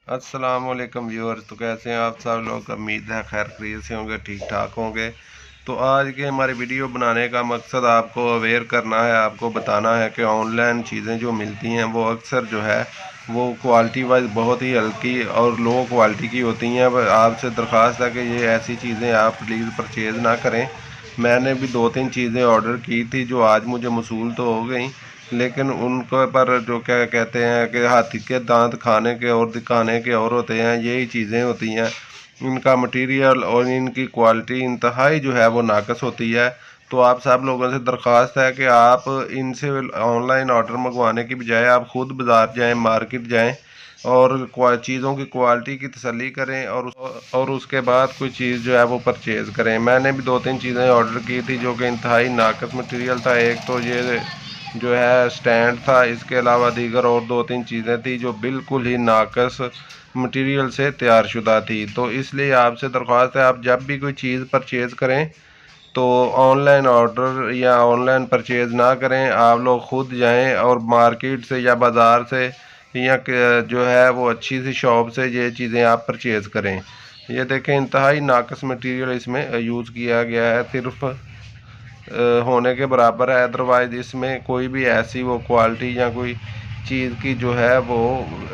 अस्सलाम वालेकुम व्यूअर्स। तो कैसे हैं आप सब लोग? उम्मीद है खैर खैरियत से होंगे, ठीक ठाक होंगे। तो आज के हमारी वीडियो बनाने का मकसद आपको अवेयर करना है, आपको बताना है कि ऑनलाइन चीज़ें जो मिलती हैं वो अक्सर जो है वो क्वालिटी वाइज बहुत ही हल्की और लो क्वालिटी की होती हैं। आपसे दरख्वास्त है कि ये ऐसी चीज़ें आप प्लीज़ परचेज़ ना करें। मैंने भी 2-3 चीज़ें ऑर्डर की थी जो आज मुझे मसूल तो हो गई, लेकिन उनके पर जो क्या कहते हैं कि हाथी के दांत खाने के और दिखाने के और होते हैं, यही चीज़ें होती हैं। इनका मटेरियल और इनकी क्वालिटी इंतहाई जो है वो नाकस होती है। तो आप सब लोगों से दरख्वास्त है कि आप इनसे ऑनलाइन ऑर्डर मंगवाने की बजाय आप ख़ुद बाज़ार जाएं, मार्केट जाएं और चीज़ों की क्वालिटी की तसल्ली करें और उसके बाद कोई चीज़ जो है वो परचेज़ करें। मैंने भी 2-3 चीज़ें ऑर्डर की थी जो कि इंतहाई नाकस मटेरियल था। एक तो ये जो है स्टैंड था, इसके अलावा दीगर और 2-3 चीज़ें थी जो बिल्कुल ही नाकस मटेरियल से तैयार शुदा थी। तो इसलिए आपसे दरख्वास्त है, आप जब भी कोई चीज़ परचेज़ करें तो ऑनलाइन ऑर्डर या ऑनलाइन परचेज़ ना करें। आप लोग ख़ुद जाएं और मार्केट से या बाज़ार से या जो है वो अच्छी सी शॉप से ये चीज़ें आप परचेज़ करें। ये देखें, इंतहाई नाकस मटेरियल इसमें यूज़ किया गया है, सिर्फ होने के बराबर है। अदरवाइज़ इसमें कोई भी ऐसी वो क्वालिटी या कोई चीज़ की जो है वो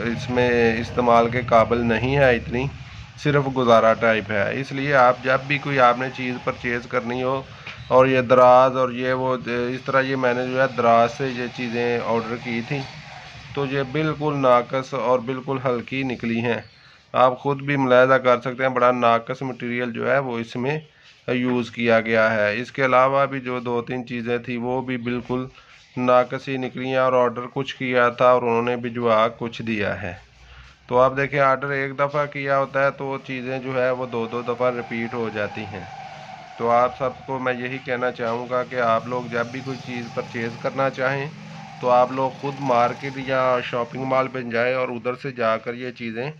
इसमें इस्तेमाल के काबिल नहीं है, इतनी सिर्फ गुजारा टाइप है। इसलिए आप जब भी कोई आपने चीज़ परचेज़ करनी हो और ये दराज और ये वो इस तरह, ये मैंने जो है दराज से ये चीज़ें ऑर्डर की थी तो ये बिल्कुल नाकस और बिल्कुल हल्की निकली हैं। आप ख़ुद भी मुलाहिज़ा कर सकते हैं, बड़ा नाकस मटेरियल जो है वो इसमें यूज़ किया गया है। इसके अलावा भी जो 2-3 चीज़ें थी वो भी बिल्कुल नाकस ही निकली हैं और ऑर्डर कुछ किया था और उन्होंने भिजवा कुछ दिया है। तो आप देखें, ऑर्डर एक दफ़ा किया होता है तो वो चीज़ें जो है वो 2-2 दफ़ा रिपीट हो जाती हैं। तो आप सबको मैं यही कहना चाहूँगा कि आप लोग जब भी कोई चीज़ परचेज़ करना चाहें तो आप लोग ख़ुद मार्केट या शॉपिंग मॉल पे जाएं और उधर से जाकर ये चीज़ें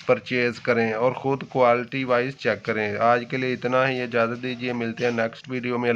परचेज़ करें और ख़ुद क्वालिटी वाइज चेक करें। आज के लिए इतना ही, इजाज़त दीजिए, मिलते हैं नेक्स्ट वीडियो में।